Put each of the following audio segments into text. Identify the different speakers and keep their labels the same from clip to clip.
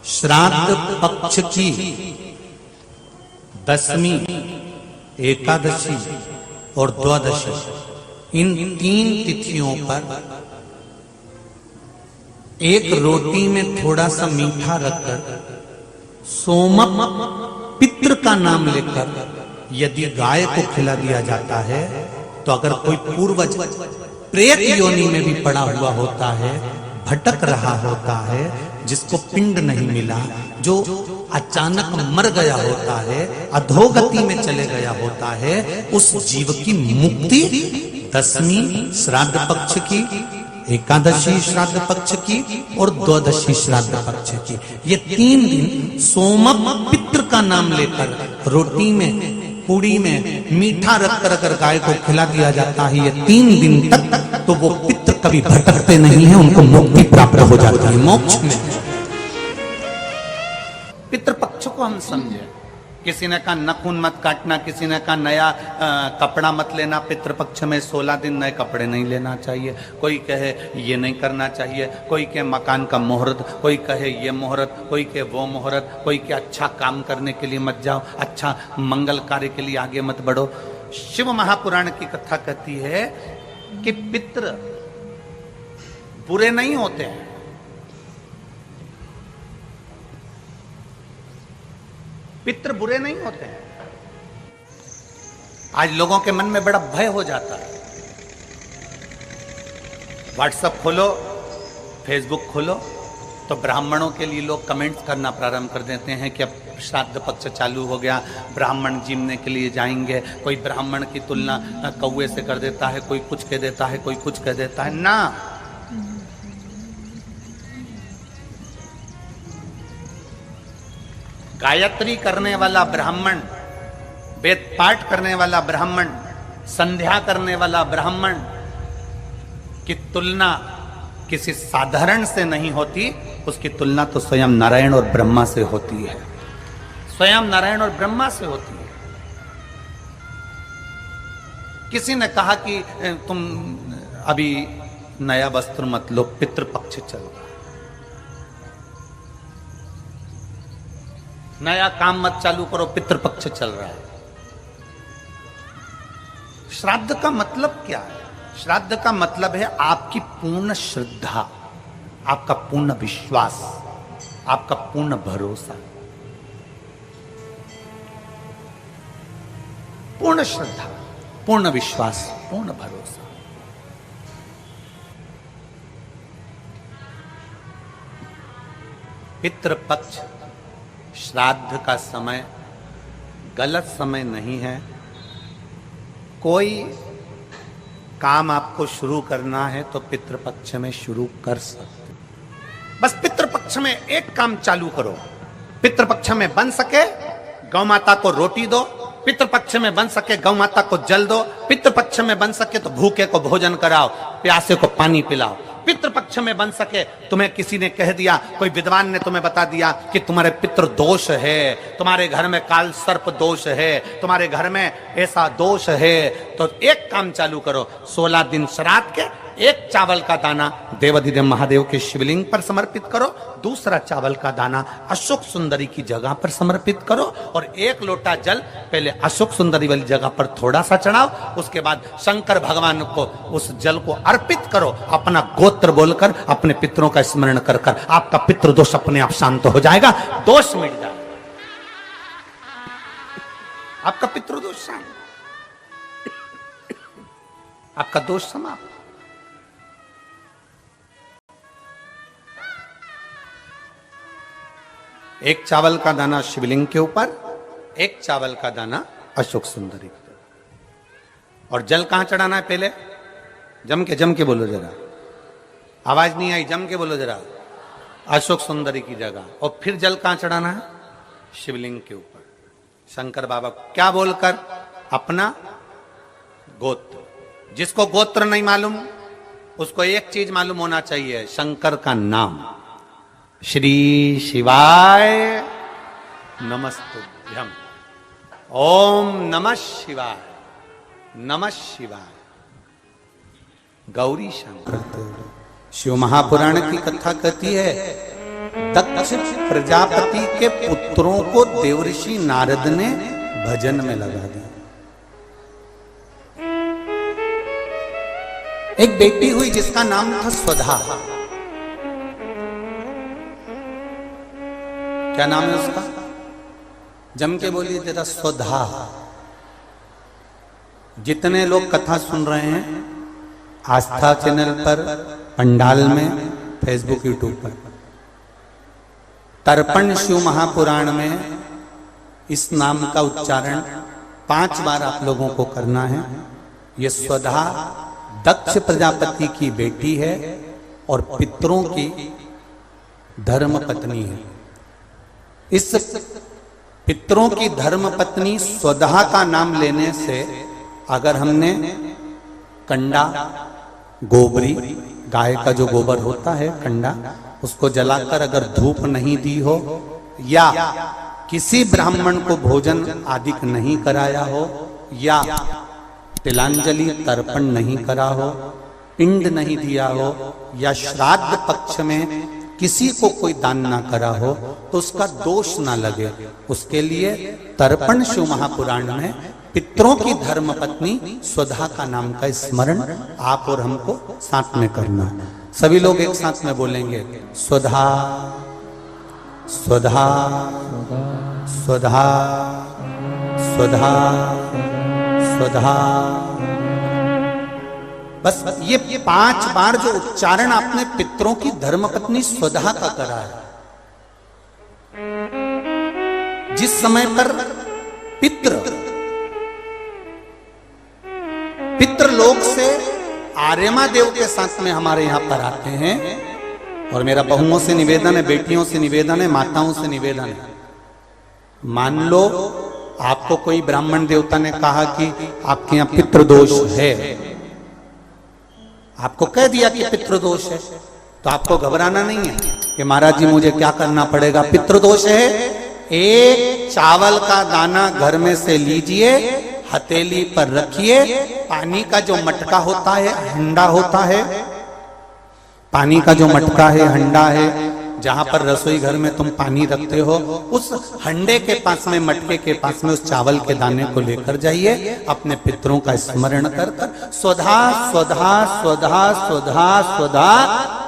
Speaker 1: श्राद्ध पक्ष की दशमी, एकादशी और द्वादशी, इन 3 तिथियों पर एक रोटी में थोड़ा सा मीठा रखकर सोमक पितृ का नाम लेकर यदि गाय को खिला दिया जाता है, तो अगर कोई पूर्वज प्रेत योनि में भी पड़ा हुआ होता है, भटक रहा होता है, जिसको पिंड नहीं मिला, जो अचानक मर गया होता है, अधोगति में चले गया होता है, उस जीव की मुक्ति दशमी श्राद्ध पक्ष की, एकादशी श्राद्ध पक्ष की और द्वादशी श्राद्ध पक्ष की, ये 3 दिन सोमक पितृ का नाम लेकर रोटी में, पूड़ी में मीठा रखकर अगर गाय को खिला दिया जाता है ये 3 दिन तक, तो वो पितृ कभी भटकते नहीं है, उनको मुक्ति प्राप्त हो जाती है मोक्ष में। पितृपक्ष को हम समझे। किसी ने कहा नखून मत काटना, किसी ने कहा नया कपड़ा मत लेना, पितृपक्ष में 16 दिन नए कपड़े नहीं लेना चाहिए, कोई कहे ये नहीं करना चाहिए, कोई कहे मकान का मुहूर्त, कोई कहे ये मुहूर्त, कोई कहे वो मुहूर्त, कोई कहे अच्छा काम करने के लिए मत जाओ, अच्छा मंगल कार्य के लिए आगे मत बढ़ो। शिव महापुराण की कथा कहती है कि पितृ बुरे नहीं होते हैं, पितृ बुरे नहीं होते हैं। आज लोगों के मन में बड़ा भय हो जाता है। व्हाट्सएप खोलो, फेसबुक खोलो, तो ब्राह्मणों के लिए लोग कमेंट्स करना प्रारंभ कर देते हैं कि अब श्राद्ध पक्ष चालू हो गया, ब्राह्मण जीमने के लिए जाएंगे। कोई ब्राह्मण की तुलना कौवे से कर देता है, कोई कुछ कह देता है, कोई कुछ कह देता है। ना, गायत्री करने वाला ब्राह्मण, वेद पाठ करने वाला ब्राह्मण, संध्या करने वाला ब्राह्मण की तुलना किसी साधारण से नहीं होती, उसकी तुलना तो स्वयं नारायण और ब्रह्मा से होती है, स्वयं नारायण और ब्रह्मा से होती है। किसी ने कहा कि तुम अभी नया वस्त्र मत लो, पितृपक्ष चल रहा है, नया काम मत चालू करो, पितृपक्ष चल रहा है। श्राद्ध का मतलब क्या है? श्राद्ध का मतलब है आपकी पूर्ण श्रद्धा, आपका पूर्ण विश्वास, आपका पूर्ण भरोसा, पूर्ण श्रद्धा, पूर्ण विश्वास, पूर्ण भरोसा। पितृपक्ष श्राद्ध का समय गलत समय नहीं है। कोई काम आपको शुरू करना है तो पितृपक्ष में शुरू कर सकते, बस पितृपक्ष में एक काम चालू करो। पितृपक्ष में बन सके गौ माता को रोटी दो, पितृपक्ष में बन सके गौ माता को जल दो, पितृपक्ष में बन सके तो भूखे को भोजन कराओ, प्यासे को पानी पिलाओ। पितृपक्ष में बन सके, तुम्हें किसी ने कह दिया, कोई विद्वान ने तुम्हें बता दिया कि तुम्हारे पितृ दोष है, तुम्हारे घर में काल सर्प दोष है, तुम्हारे घर में ऐसा दोष है, तो एक काम चालू करो, 16 दिन श्राद्ध के एक चावल का दाना देवाधिदेव महादेव के शिवलिंग पर समर्पित करो, दूसरा चावल का दाना अशोक सुंदरी की जगह पर समर्पित करो, और 1 लोटा जल पहले अशोक सुंदरी वाली जगह पर थोड़ा सा चढ़ाओ, उसके बाद शंकर भगवान को उस जल को अर्पित करो, अपना गोत्र बोलकर, अपने पितरों का स्मरण कर कर आपका पितृ दोष अपने आप शांत हो जाएगा, दोष मिट जाएगा, आपका पितृ दोष शांत, आपका दोष समाप्त। एक चावल का दाना शिवलिंग के ऊपर, एक चावल का दाना अशोक सुंदरी के ऊपर। और जल कहां चढ़ाना है? पहले जम के बोलो जरा, आवाज नहीं आई, जम के बोलो जरा, अशोक सुंदरी की जगह। और फिर जल कहां चढ़ाना है? शिवलिंग के ऊपर, शंकर बाबा क्या बोलकर? अपना गोत्र। जिसको गोत्र नहीं मालूम उसको एक चीज मालूम होना चाहिए, शंकर का नाम, श्री शिवाय नमस्तुभ्यम, ओम नमः शिवाय, नमः शिवाय, गौरी शंकर। शिव महापुराण की कथा कहती है, दक्ष प्रजापति के पुत्रों को देवऋषि नारद ने भजन में लगा दिया। एक बेटी हुई जिसका नाम था स्वधा। क्या नाम है उसका? जम के बोलिए जरा, स्वधा। जितने लोग कथा सुन रहे हैं आस्था चैनल पर, पंडाल में, फेसबुक, यूट्यूब पर, तर्पण शिव महापुराण में इस नाम का उच्चारण 5 बार आप लोगों को करना है। ये स्वधा दक्ष प्रजापति की बेटी है और पितरों की धर्म पत्नी है। इस पितरों की धर्म पत्नी स्वधा का नाम लेने से अगर हमने कंडा, गोबरी, गाय का जो गोबर होता है कंडा, उसको जलाकर अगर धूप नहीं दी हो या किसी ब्राह्मण को भोजन आदि नहीं कराया हो या तिलांजलि तर्पण नहीं करा हो, पिंड नहीं दिया हो या श्राद्ध पक्ष में किसी को कोई दान ना करा हो तो उसका दोष ना लगे, उसके लिए तर्पण शिव महापुराण में पितरों की धर्म पत्नी स्वधा का नाम का स्मरण आप और हमको साथ में करना है। सभी लोग एक साथ में बोलेंगे, स्वधा स्वधा स्वधा स्वधा स्वधा। बस ये 5 बार जो उच्चारण आपने पितरों की धर्मपत्नी स्वधा का करा है, जिस समय पर पितृलोक से आर्यमा देव के साथ में हमारे यहां पर आते हैं। और मेरा बहुओं से निवेदन है, बेटियों से निवेदन है, माताओं से निवेदन है, मान लो आपको कोई ब्राह्मण देवता ने कहा कि आपके यहां पितृदोष है, आपको कह दिया कि पितृदोष है, तो आपको घबराना नहीं है कि महाराज जी मुझे क्या करना पड़ेगा। पितृदोष है, एक चावल का दाना घर में से लीजिए, हथेली पर रखिए, पानी का जो मटका होता है, हंडा होता है, पानी का जो मटका है, हंडा है, जहां पर रसोई घर में तुम पानी रखते हो, उस हंडे के पास में, मटके के पास में उस चावल के दाने को लेकर जाइए, अपने पितरों का स्मरण कर कर स्वधा स्वधा स्वधा स्वधा स्वधा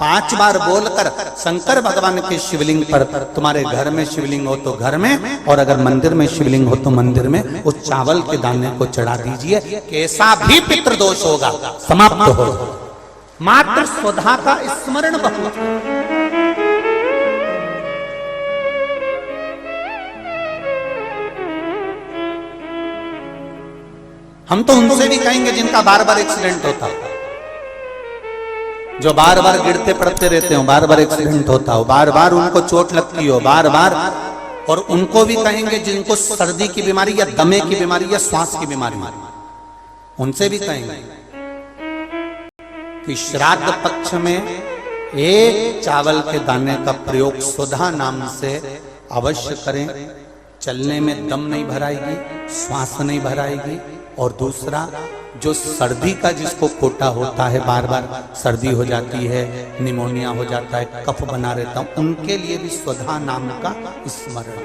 Speaker 1: 5 बार बोलकर शंकर भगवान के शिवलिंग पर, तुम्हारे घर में शिवलिंग हो तो घर में, और अगर मंदिर में शिवलिंग हो तो मंदिर में, उस चावल के दाने को चढ़ा दीजिए। कैसा भी पितृदोष होगा समाप्त हो, मात्र स्वधा का स्मरण बहुत। हम तो उनसे भी कहेंगे जिनका बार बार एक्सीडेंट होता हो, जो बार बार गिरते पड़ते रहते हो, बार बार एक्सीडेंट होता हो, बार बार उनको चोट लगती हो, बार बार, और उनको भी कहेंगे जिनको सर्दी की बीमारी या दमे की बीमारी या श्वास की बीमारी, उनसे भी कहेंगे कि श्राद्ध पक्ष में एक चावल के दाने का प्रयोग स्वधा नाम से अवश्य करें। चलने में दम नहीं भराएगी, श्वास नहीं भराएगी, और दूसरा जो सर्दी का जिसको कोटा होता है, बार बार सर्दी हो जाती है, निमोनिया हो जाता है, कफ बना रहता हूं, उनके लिए भी स्वधा नाम का स्मरण।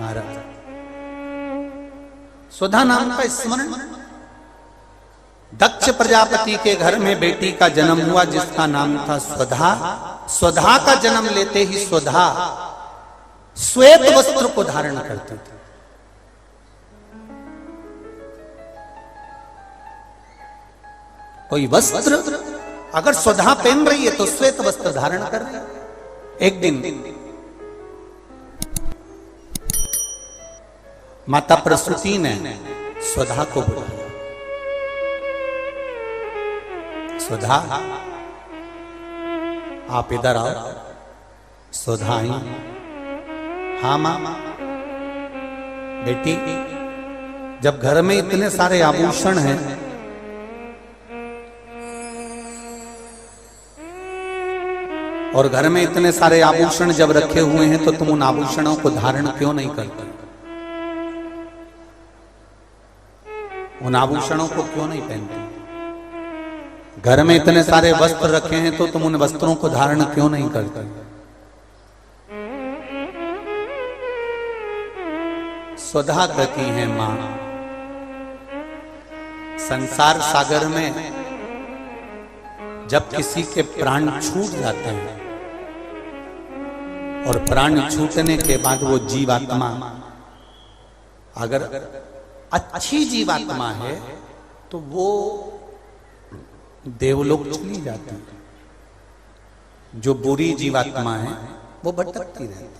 Speaker 1: महाराज स्वधा नाम का स्मरण। दक्ष प्रजापति के घर में बेटी का जन्म हुआ जिसका नाम था स्वधा। स्वधा का जन्म लेते ही स्वधा श्वेत वस्त्र को धारण करती थी। कोई वस्त्र अगर स्वधा पहन रही है तो श्वेत वस्त्र धारण कर रही है। एक दिन माता प्रसूति ने स्वधा को बुलाया, स्वधा आप इधर आओ। स्वधा आई, हाँ मां। बेटी, जब घर में इतने सारे आभूषण हैं, और घर में इतने सारे आभूषण जब रखे हुए हैं तो तुम उन आभूषणों को धारण क्यों नहीं करते? उन आभूषणों को क्यों नहीं पहनते? घर में इतने सारे वस्त्र रखे हैं तो तुम उन वस्त्रों को धारण क्यों नहीं करते? स्वधा कृति है मां। संसार सागर में जब किसी के प्राण छूट जाते हैं और प्राण छूटने के बाद वो जीवात्मा अगर अच्छी जीवात्मा है तो वो देवलोक चली जाती है। जो बुरी जीवात्मा है वो भटकती रहती है,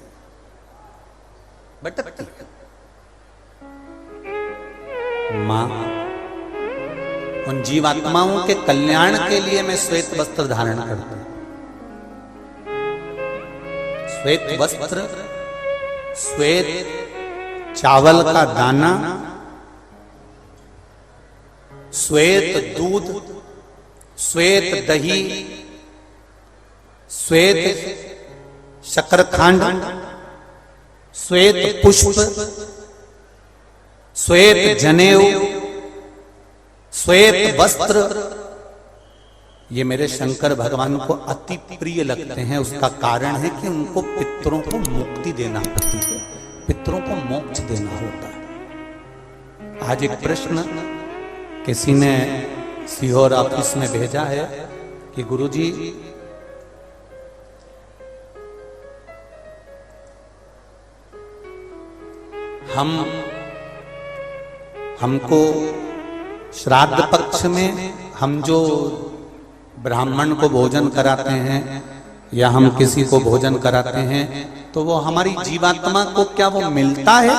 Speaker 1: भटकती है। मां उन जीवात्माओं के कल्याण के लिए मैं श्वेत वस्त्र धारण करता हूं। श्वेत वस्त्र, श्वेत चावल का दाना, श्वेत दूध, श्वेत दही, श्वेत शकरखंड, श्वेत पुष्प, श्वेत जनेऊ, श्वेत वस्त्र, ये मेरे शंकर भगवान को अति प्रिय लगते हैं। उसका कारण है कि उनको पितरों को मुक्ति देना पड़ती है, पितरों को मोक्ष देना होता है। आज एक प्रश्न किसी ने सीहोर ऑफिस में भेजा है कि गुरुजी हमको श्राद्ध पक्ष में हम जो ब्राह्मण को भोजन कराते हैं या हम किसी को भोजन कराते हैं तो वो हमारी जीवात्मा को क्या वो मिलता है?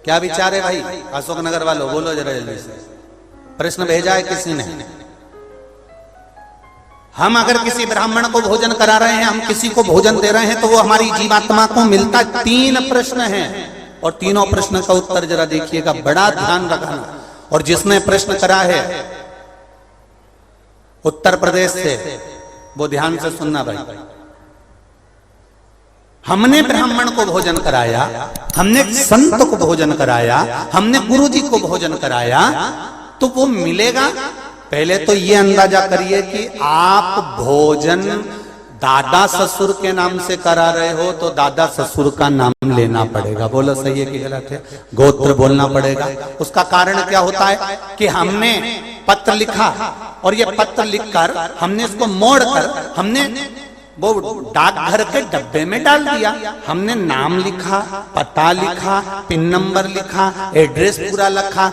Speaker 1: क्या विचार है भाई अशोकनगर वालों? बोलो जरा जल्दी से। प्रश्न भेजा है किसी ने। हम अगर किसी ब्राह्मण को भोजन करा रहे हैं, हम किसी को भोजन दे रहे हैं तो वो हमारी जीवात्मा को मिलता। 3 प्रश्न हैं और तीनों प्रश्न का उत्तर जरा देखिएगा, बड़ा ध्यान रखना। और जिसने प्रश्न करा है उत्तर प्रदेश से वो ध्यान से सुनना भाई। हमने ब्राह्मण को भोजन कराया, हमने संत को भोजन कराया, हमने गुरुजी को भोजन कराया तो वो मिलेगा। पहले तो ये अंदाजा करिए कि आप भोजन दादा ससुर के नाम से करा रहे हो तो दादा ससुर का नाम लेना पड़ेगा। बोलो सही है कि गलत है? गोत्र बोलना पड़ेगा। उसका कारण क्या होता है कि हमने पत्र लिखा और ये पत्र लिखकर हमने इसको मोड़कर हमने वो डाकघर के डब्बे में डाल दिया। हमने नाम लिखा, पता लिखा, पिन नंबर लिखा, एड्रेस पूरा लिखा।